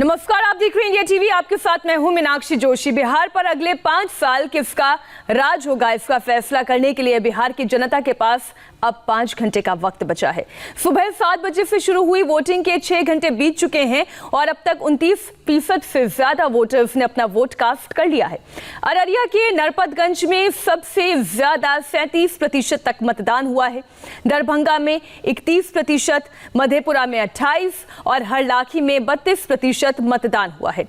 नमस्कार, आप देख रहे हैं इंडिया टीवी। आपके साथ मैं हूं मीनाक्षी जोशी। बिहार पर अगले 5 साल किसका राज होगा, इसका फैसला करने के लिए बिहार की जनता के पास अब 5 घंटे का वक्त बचा है। सुबह 7 बजे से शुरू हुई वोटिंग के 6 घंटे बीत चुके हैं और अब तक 29% से ज्यादा वोटर्स ने अपना वोट कास्ट कर लिया है। अररिया के नरपतगंज में सबसे ज्यादा 37% तक मतदान हुआ है। दरभंगा में 31%, मधेपुरा में 28% और हरलाखी में 32% मतदान हुआ है।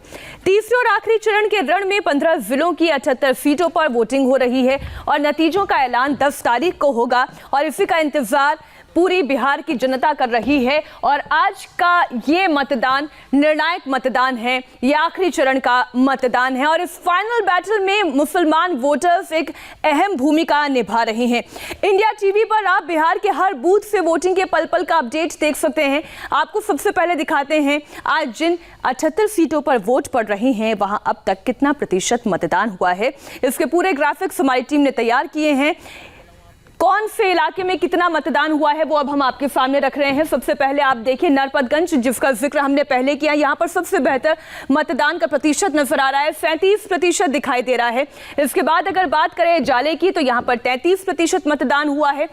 तीसरे और आखिरी चरण के रण में 15 जिलों की 78 सीटों पर वोटिंग हो रही है और नतीजों का ऐलान 10 तारीख को होगा और इसी का इंतजार पूरी बिहार की जनता कर रही है। और आज का ये मतदान निर्णायक मतदान है, ये आखिरी चरण का मतदान है और इस फाइनल बैटल में मुसलमान वोटर्स एक अहम भूमिका निभा रहे हैं। इंडिया टीवी पर आप बिहार के हर बूथ से वोटिंग के पल पल का अपडेट देख सकते हैं। आपको सबसे पहले दिखाते हैं आज जिन 78 सीटों पर वोट पड़ रही हैं वहां अब तक कितना प्रतिशत मतदान हुआ है। इसके पूरे ग्राफिक्स हमारी टीम ने तैयार किए हैं। कौन से इलाके में कितना मतदान हुआ है वो अब हम आपके सामने रख रहे हैं। सबसे पहले आप देखिए नरपतगंज, जिसका जिक्र हमने पहले किया, यहाँ पर सबसे बेहतर मतदान का प्रतिशत नजर आ रहा है, 37% दिखाई दे रहा है। इसके बाद अगर बात करें जाले की तो यहाँ पर 33% मतदान हुआ है।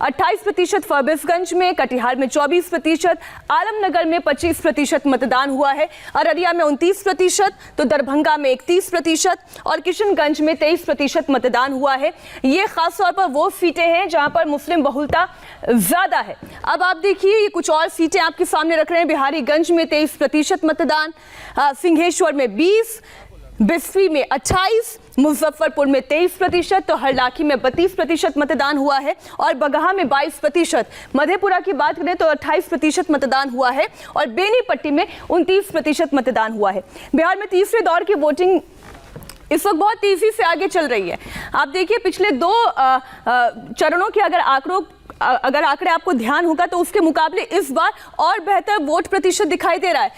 28% फरबिसगंज में, कटिहार में 24%, आलमनगर में 25% मतदान हुआ है, अररिया में 29%, तो दरभंगा में 31% और किशनगंज में 23% मतदान हुआ है। ये खास तौर पर वो सीटें हैं जहां पर मुस्लिम बहुलता ज्यादा है। अब आप देखिए ये कुछ और सीटें आपके सामने रख रहे हैं। बिहारीगंज में 23% मतदान, सिंहेश्वर में 20%, बिस्फी में 28%, मुजफ्फरपुर में 23%, तो हरलाखी में 32% मतदान हुआ है और बगहा में 22%। मधेपुरा की बात करें तो 28% मतदान हुआ है और बेनीपट्टी में 29% मतदान हुआ है। बिहार में तीसरे दौर की वोटिंग इस वक्त बहुत तेजी से आगे चल रही है। आप देखिए पिछले 2 चरणों के अगर आंकड़े आपको ध्यान होगा तो उसके मुकाबले इस बार और बेहतर वोट प्रतिशत दिखाई दे रहा है।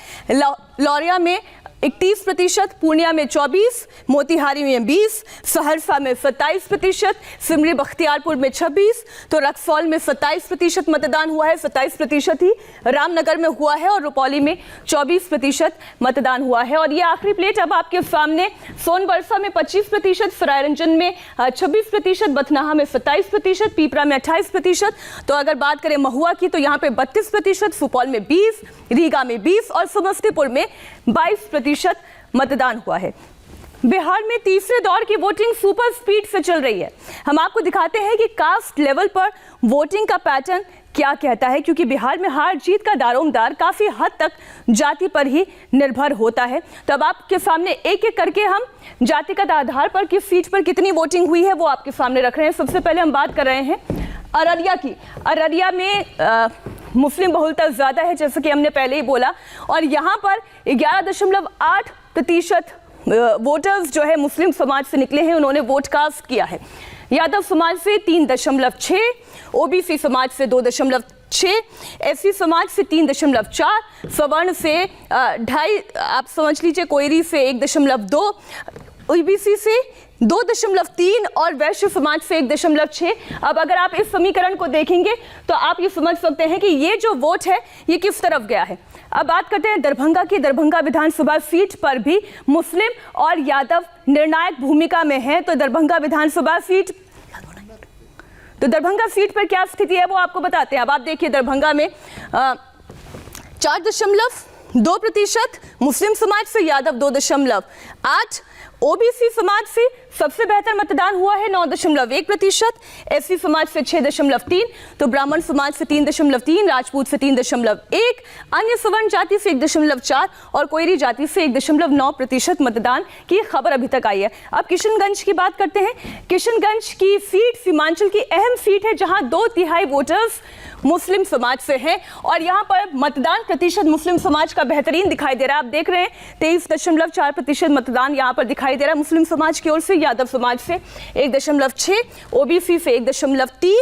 लौरिया में 31%, पूर्णिया में 24%, मोतिहारी में 20%, सहरसा में 27%, सिमरी बख्तियारपुर में 26%, तो रक्सौल में 27% मतदान हुआ है, 27% ही रामनगर में हुआ है और रुपौली में 24% मतदान हुआ है। और ये आखिरी प्लेट अब आपके सामने, सोनबरसा में 25%, सरायरंजन में 26%, बथनाहा में 27%, पीपरा में 28%, तो अगर बात करें महुआ की तो यहाँ पे 32%, सुपौल में 20%, रीगा में 20% और समस्तीपुर में 22% मतदान हुआ है। बिहार में तीसरे दौर की वोटिंग सुपर स्पीड से चल रही है। हम आपको दिखाते हैं कि कास्ट लेवल पर वोटिंग का पैटर्न क्या कहता है, क्योंकि बिहार में हार जीत का दारोमदार काफी हद तक जाति पर ही निर्भर होता है। तो अब आपके सामने एक एक करके हम जातिगत आधार पर किस सीट पर कितनी वोटिंग हुई है वो आपके सामने रख रहे हैं। सबसे पहले हम बात कर रहे हैं अररिया की। अररिया में मुस्लिम बहुलता ज्यादा है, जैसे कि हमने पहले ही बोला, और यहाँ पर 11.8% वोटर्स जो है मुस्लिम समाज से निकले हैं, उन्होंने वोट कास्ट किया है। यादव समाज से 3.6%, ओबीसी समाज से 2.6%, एससी समाज से 3.4%, सवर्ण से 2.5%, आप समझ लीजिए कोयरी से 1.2%, ओबीसी से 2.3% और वैश्य समाज से 1.6%। अब अगर आप इस समीकरण को देखेंगे तो आप ये समझ सकते हैं कि ये जो वोट है ये किस तरफ गया है। अब बात करते हैं दरभंगा की। दरभंगा विधानसभा सीट पर भी मुस्लिम और यादव निर्णायक भूमिका में है। तो दरभंगा विधानसभा सीट पर क्या स्थिति है वो आपको बताते हैं। अब आप देखिए दरभंगा में 4.2%, मुस्लिम समाज से यादव 2.8%, ओबीसी समाज से सबसे बेहतर मतदान हुआ है 9.1%, एससी समाज से 6.3%, तो ब्राह्मण समाज से 3.3%, राजपूत से 3.1%, अन्य सवर्ण जाति से 1.4% और कोयरी जाति से 1.9% मतदान की खबर अभी तक आई है। अब किशनगंज की बात करते हैं। किशनगंज की सीट सीमांचल की अहम सीट है जहां 2/3 वोटर्स मुस्लिम समाज से हैं और यहां पर मतदान प्रतिशत मुस्लिम समाज का बेहतरीन दिखाई दे रहा है। आप देख रहे हैं 23.4% मतदान यहां पर दिखाई दे रहा है मुस्लिम समाज की ओर से, यादव समाज से 1.6%, ओबीसी से 1.3%,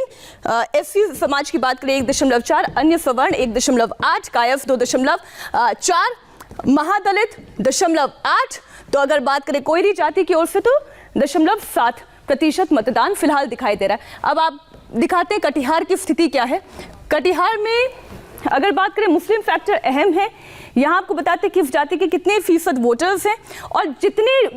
एससी समाज की बात करें 1.4%, अन्य सवर्ण 1.8%, कायस्थ 2.4%, महादलित 0.8%, तो अगर बात करें कोयरी जाति की ओर से तो 0.7% मतदान फिलहाल दिखाई दे रहा है। अब आप दिखाते हैं कटिहार की स्थिति क्या है। कटिहार में अगर बात करें मुस्लिम फैक्टर अहम है यहाँ आपको बताते हैं किस जाति के कितने फीसद वोटर्स हैं, और जितने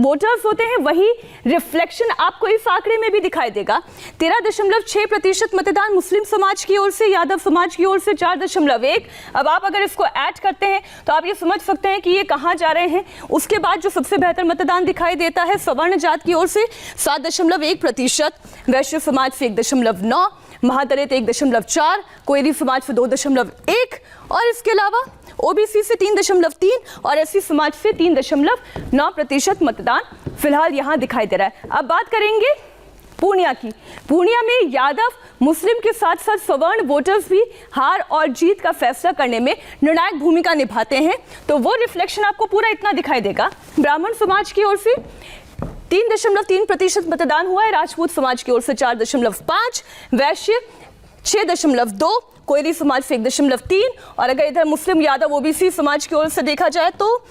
वोटर्स होते हैं वही रिफ्लेक्शन आपको इस आंकड़े में भी दिखाई देगा। 13.6% मतदान मुस्लिम समाज की ओर से, यादव समाज की ओर से 4.1। अब आप अगर इसको ऐड करते हैं तो आप ये समझ सकते हैं कि ये कहाँ जा रहे हैं। उसके बाद जो सबसे बेहतर मतदान दिखाई देता है सवर्ण जात की ओर से 7.1%, वैश्य समाज से 1.9, महादलित 1.4, कोयरी समाज से 2.1 और इसके अलावा ओबीसी से 3.3 और एससी समाज से 3.9% मतदान फिलहाल यहाँ दिखाई दे रहा है। अब बात करेंगे पूर्णिया की। पूर्णिया में यादव मुस्लिम के साथ साथ सवर्ण वोटर्स भी हार और जीत का फैसला करने में निर्णायक भूमिका निभाते हैं, तो वो रिफ्लेक्शन आपको पूरा इतना दिखाई देगा। ब्राह्मण समाज की ओर से 3.3% मतदान हुआ है, राजपूत समाज की ओर से 4.5, वैश्य 6.2, कोयरी समाज से 1.3 और अगर इधर मुस्लिम यादव ओबीसी समाज की ओर से देखा जाए तो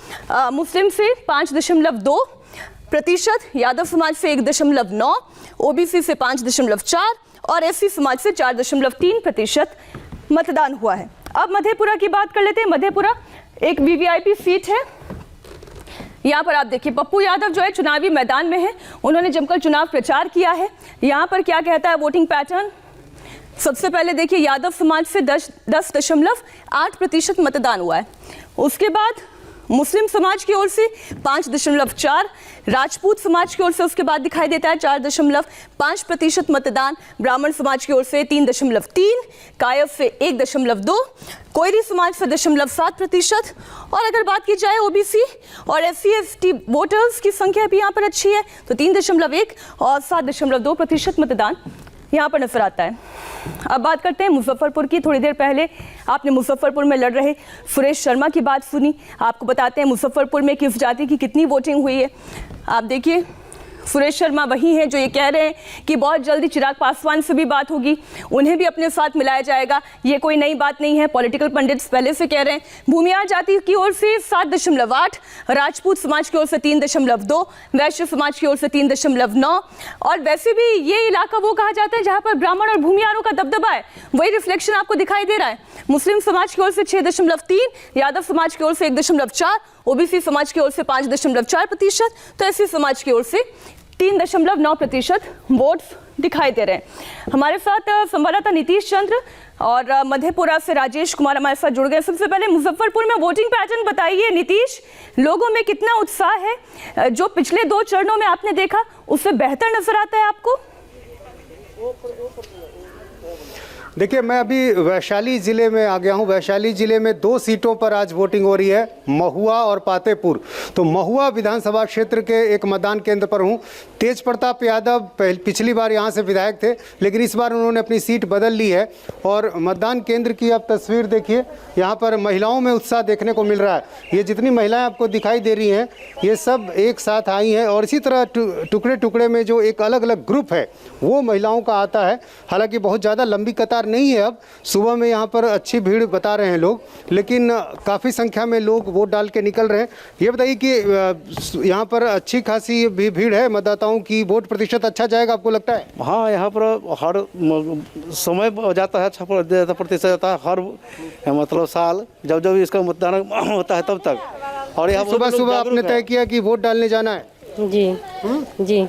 मुस्लिम से 5.2%, यादव समाज से 1.9, ओबीसी से 5.4 और एससी समाज से 4.3% मतदान हुआ है। अब मधेपुरा की बात कर लेते हैं। मधेपुरा एक वीवीआईपी सीट है। यहाँ पर आप देखिए पप्पू यादव जो है चुनावी मैदान में है, उन्होंने जमकर चुनाव प्रचार किया है। यहाँ पर क्या कहता है वोटिंग पैटर्न, सबसे पहले देखिए यादव समाज से 10.8% मतदान हुआ है। उसके बाद मुस्लिम समाज की ओर से 5.4, राजपूत समाज की ओर से उसके बाद दिखाई देता है 4.5% मतदान, ब्राह्मण समाज की ओर से 3.3, कायव से 1.2, कोयरी समाज से 0.7% और अगर बात की जाए ओबीसी और SC/ST वोटर्स की संख्या भी यहाँ पर अच्छी है तो 3.1 और 7.2% मतदान यहाँ पर नजर आता है। अब बात करते हैं मुजफ्फरपुर की। थोड़ी देर पहले आपने मुजफ्फरपुर में लड़ रहे सुरेश शर्मा की बात सुनी। आपको बताते हैं मुजफ्फरपुर में किस जाति की कितनी वोटिंग हुई है। आप देखिए सुरेश शर्मा वही हैं जो ये कह रहे हैं कि बहुत जल्दी चिराग पासवान से भी बात होगी, उन्हें भी अपने साथ मिलाया जाएगा। ये कोई नई बात नहीं है, पॉलिटिकल पंडित्स पहले से कह रहे हैं। भूमियार जाति की ओर से 7.8, राजपूत समाज की ओर से 3.2, वैश्य समाज की ओर से 3.9 और वैसे भी ये इलाका वो कहा जाता है जहाँ पर ब्राह्मण और भूमियारों का दबदबा है, वही रिफ्लेक्शन आपको दिखाई दे रहा है। मुस्लिम समाज की ओर से 6.3, यादव समाज की ओर से 1.4, ओबीसी समाज की ओर से 5.4%, तो एससी समाज की ओर से 3.9% वोट्स दिखाई दे रहे हैं। हमारे साथ संवाददाता नीतीश चंद्र और मधेपुरा से राजेश कुमार हमारे साथ जुड़ गए। सबसे पहले मुजफ्फरपुर में वोटिंग पैटर्न बताइए नीतीश, लोगों में कितना उत्साह है? जो पिछले 2 चरणों में आपने देखा उससे बेहतर नजर आता है आपको? देखिए, मैं अभी वैशाली ज़िले में आ गया हूँ। वैशाली ज़िले में 2 सीटों पर आज वोटिंग हो रही है, महुआ और पातेपुर। तो महुआ विधानसभा क्षेत्र के एक मतदान केंद्र पर हूँ। तेज प्रताप यादव पिछली बार यहाँ से विधायक थे, लेकिन इस बार उन्होंने अपनी सीट बदल ली है। और मतदान केंद्र की आप तस्वीर देखिए, यहाँ पर महिलाओं में उत्साह देखने को मिल रहा है। ये जितनी महिलाएँ आपको दिखाई दे रही हैं, ये सब एक साथ आई हैं और इसी तरह टुकड़े टुकड़े में जो एक अलग अलग ग्रुप है वो महिलाओं का आता है। हालांकि बहुत ज़्यादा लंबी कतार नहीं है। अब सुबह में यहाँ पर अच्छी भीड़ बता रहे हैं लोग, लेकिन काफ़ी संख्या में लोग वोट डाल के निकल रहे हैं। ये बताइए कि यहाँ पर अच्छी खासी भी भीड़ है मतदाताओं की, वोट प्रतिशत अच्छा जाएगा आपको लगता है? हाँ, यहाँ पर हर समय जाता है, 6% जाता है हर मतलब साल, जब जब इसका मतदान होता है तब तक। और यहाँ सुबह सुबह आपने तय किया कि वोट डालने जाना है? जी जी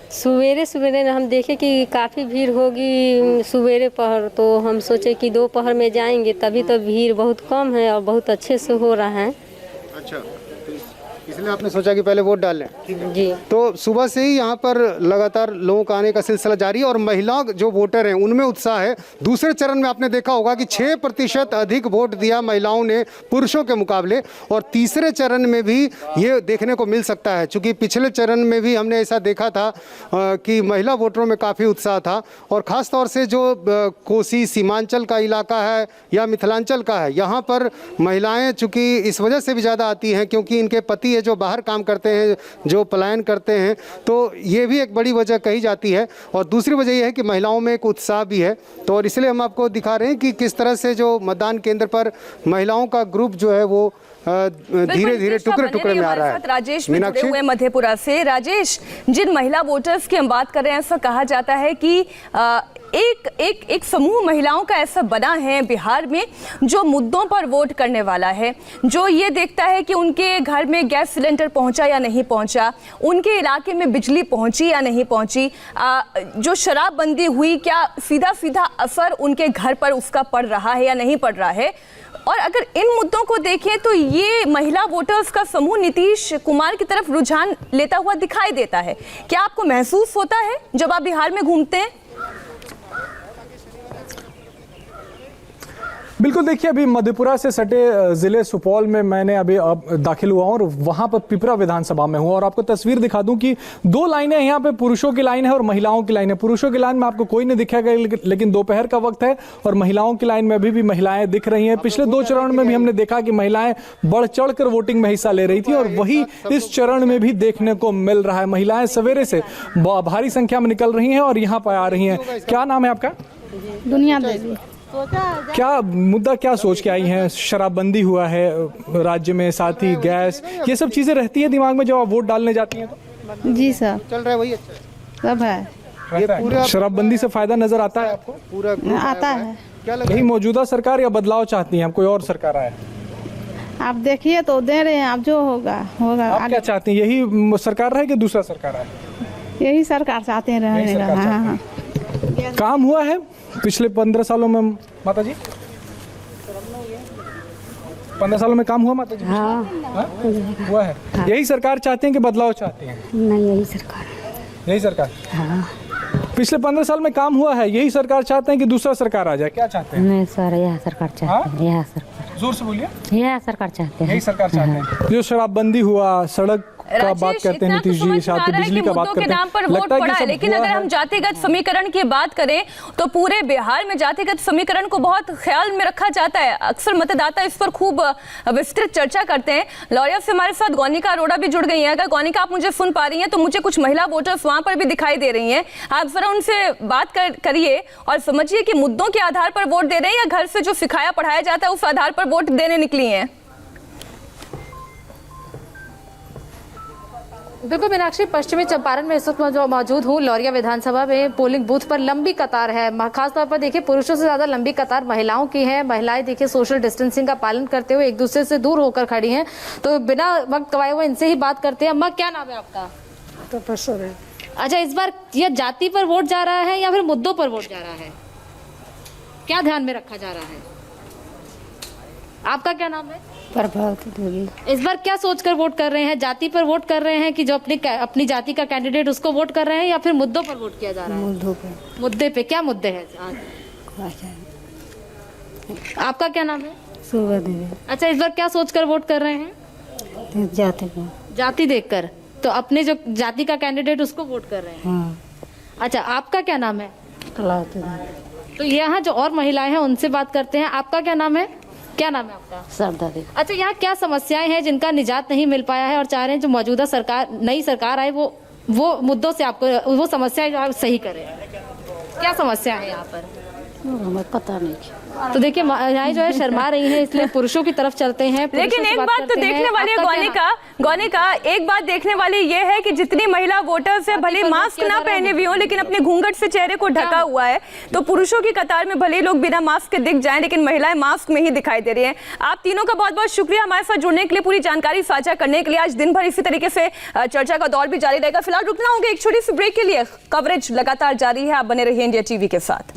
सवेरे सवेरे हम देखे कि काफ़ी भीड़ होगी सवेरे पहर, तो हम सोचे कि दोपहर में जाएंगे, तभी तो भीड़ बहुत कम है और बहुत अच्छे से हो रहा है। अच्छा, इसलिए आपने सोचा कि पहले वोट डाल लें? जी। तो सुबह से ही यहाँ पर लगातार लोगों का आने का सिलसिला जारी है और महिला जो वोटर हैं उनमें उत्साह है। दूसरे चरण में आपने देखा होगा कि 6% अधिक वोट दिया महिलाओं ने पुरुषों के मुकाबले, और तीसरे चरण में भी ये देखने को मिल सकता है। चूँकि पिछले चरण में भी हमने ऐसा देखा था कि महिला वोटरों में काफ़ी उत्साह था, और ख़ास तौर से जो कोसी सीमांचल का इलाका है या मिथिलांचल का है, यहाँ पर महिलाएँ चूँकि इस वजह से भी ज़्यादा आती हैं क्योंकि इनके पति जो बाहर काम करते हैं, जो पलायन करते हैं, तो ये भी एक बड़ी वजह कही जाती है। और दूसरी वजह यह है कि महिलाओं में एक उत्साह भी है। तो और इसलिए हम आपको दिखा रहे हैं कि किस तरह से जो मतदान केंद्र पर महिलाओं का ग्रुप जो है वो धीरे धीरे टुकड़े टुकड़े में आ रहा है। राजेश भी जुड़े हुए मधेपुरा से। राजेश, जिन महिला वोटर्स की हम बात कर रहे हैं, ऐसा कहा जाता है कि एक समूह महिलाओं का ऐसा बना है बिहार में जो मुद्दों पर वोट करने वाला है, जो ये देखता है कि उनके घर में गैस सिलेंडर पहुंचा या नहीं पहुंचा, उनके इलाके में बिजली पहुंची या नहीं पहुंची, जो शराबबंदी हुई क्या सीधा सीधा असर उनके घर पर उसका पड़ रहा है या नहीं पड़ रहा है। और अगर इन मुद्दों को देखें तो ये महिला वोटर्स का समूह नीतीश कुमार की तरफ रुझान लेता हुआ दिखाई देता है। क्या आपको महसूस होता है जब आप बिहार में घूमते हैं? बिल्कुल, देखिए अभी मधेपुरा से सटे ज़िले सुपौल में मैंने अभी दाखिल हुआ हूँ और वहाँ पर पिपरा विधानसभा में हूँ और आपको तस्वीर दिखा दूँ कि दो लाइनें यहाँ पे पुरुषों की लाइन है और महिलाओं की लाइन है। पुरुषों की लाइन में आपको कोई नहीं दिखेगा, लेकिन दोपहर का वक्त है और महिलाओं की लाइन में अभी भी महिलाएं दिख रही हैं। पिछले 2 चरण में भी हमने देखा कि महिलाएं बढ़ चढ़ कर वोटिंग में हिस्सा ले रही थी और वही इस चरण में भी देखने को मिल रहा है। महिलाएं सवेरे से भारी संख्या में निकल रही हैं और यहाँ पर आ रही हैं। क्या नाम है आपका? दुनिया देवी। क्या मुद्दा क्या सोच के आई हैं? शराबबंदी हुआ है राज्य में, साथ ही गैस, ये सब चीजें रहती है दिमाग में जब आप वोट डालने जाती हैं तो? जी सर, चल रहा है वही अच्छा सब है, रहता है। शराबबंदी से फायदा नजर आता है आपको? पूरा आता है। क्या लग यही मौजूदा सरकार या बदलाव चाहती हैं आप, कोई और सरकार आए? आप देखिए तो दे रहे हैं, आप जो होगा होगा। आप क्या चाहती हैं, यही सरकार रहे कि दूसरा सरकार आए? यही सरकार चाहते हैं यही रहने। सरकार हाँ हाँ, काम हुआ है पिछले 15 सालों में माता जी? 15 सालों में काम हुआ माता जी? हाँ, हुआ है। यही सरकार चाहते हैं कि बदलाव चाहते हैं? नहीं यही सरकार। यही सरकार। हाँ, पिछले 15 साल में काम हुआ है, यही सरकार चाहते हैं कि दूसरा सरकार आ जाए? क्या चाहते हैं? नहीं सर, यह सरकार चाहते हैं, यह सरकार, जोर से बोलिए। यह सरकार चाहते हैं। यही सरकार चाहते हैं। जो शराबबंदी हुआ, सड़क का बात करते हैं नीतीश जी, साथ ही बिजली का बात करते हैं, नाम पर वोट पड़ा है। लेकिन अगर हम जातिगत समीकरण की बात करें तो पूरे बिहार में जातिगत समीकरण को बहुत ख्याल में रखा जाता है। अक्सर मतदाता इस पर खूब विस्तृत चर्चा करते हैं। लॉरिया से हमारे साथ गौनिका अरोड़ा भी जुड़ गई हैं। अगर गौनिका आप मुझे सुन पा रही हैं तो मुझे कुछ महिला वोटर्स वहां पर भी दिखाई दे रही हैं। आप जरा उनसे बात करिए और समझिए कि मुद्दों के आधार पर वोट दे रहे हैं या घर से जो सिखाया पढ़ाया जाता है उस आधार पर वोट देने निकली हैं। बिल्कुल मीनाक्षी, पश्चिमी चंपारण में इस वक्त मौजूद हूँ। लौरिया विधानसभा में पोलिंग बूथ पर लंबी कतार है। खासतौर पर देखिए पुरुषों से ज्यादा लंबी कतार महिलाओं की है। महिलाएं देखिए सोशल डिस्टेंसिंग का पालन करते हुए एक दूसरे से दूर होकर खड़ी हैं। तो बिना वक्त गवाए हुए इनसे ही बात करते हैं। अम्मा, क्या नाम है आपका? तपस्या है। अच्छा, इस बार यह जाति पर वोट जा रहा है या फिर मुद्दों पर वोट जा रहा है? क्या ध्यान में रखा जा रहा है? आपका क्या नाम है? प्रभावती देवी। इस बार क्या सोचकर वोट कर रहे हैं? जाति पर वोट कर रहे हैं कि जो अपनी जाति का कैंडिडेट उसको वोट कर रहे हैं या फिर मुद्दों पर वोट किया जा रहा है? मुद्दों पे। मुद्दे पे क्या मुद्दे हैं? आपका क्या नाम है? सुबह देवी। अच्छा, इस बार क्या सोचकर वोट कर रहे हैं? जाते हैं। जाति देखकर, तो अपने जो जाति का कैंडिडेट उसको वोट कर रहे हैं। हाँ, अच्छा, आपका क्या नाम है? कलावती देवी। तो यहाँ जो और महिलाएं हैं उनसे बात करते हैं। आपका क्या नाम है? क्या नाम है आपका? सरदा देवी। अच्छा, यहाँ क्या समस्याएं हैं जिनका निजात नहीं मिल पाया है और चाह रहे हैं जो मौजूदा सरकार, नई सरकार आए वो मुद्दों से आपको वो समस्याएं जो आप सही करें? क्या समस्या है यहाँ पर? हमें पता नहीं। तो देखिए यहाँ जो है शर्मा रही है, इसलिए पुरुषों की तरफ चलते हैं। लेकिन एक बात तो देखने वाली है गौनिका, एक बात देखने वाली ये है कि जितनी महिला वोटर्स है भले मास्क ना पहने हुए हो लेकिन अपने घूंघट से चेहरे को ढका हुआ है। तो पुरुषों की कतार में भले लोग बिना मास्क के दिख जाएं लेकिन महिलाएं मास्क में ही दिखाई दे रही हैं। आप तीनों का बहुत बहुत शुक्रिया हमारे साथ जुड़ने के लिए, पूरी जानकारी साझा करने के लिए। आज दिन भर इसी तरीके से चर्चा का दौर भी जारी रहेगा। फिलहाल रुकना होगा एक छोटी सी ब्रेक के लिए। कवरेज लगातार जारी है, आप बने रहिए इंडिया टीवी के साथ।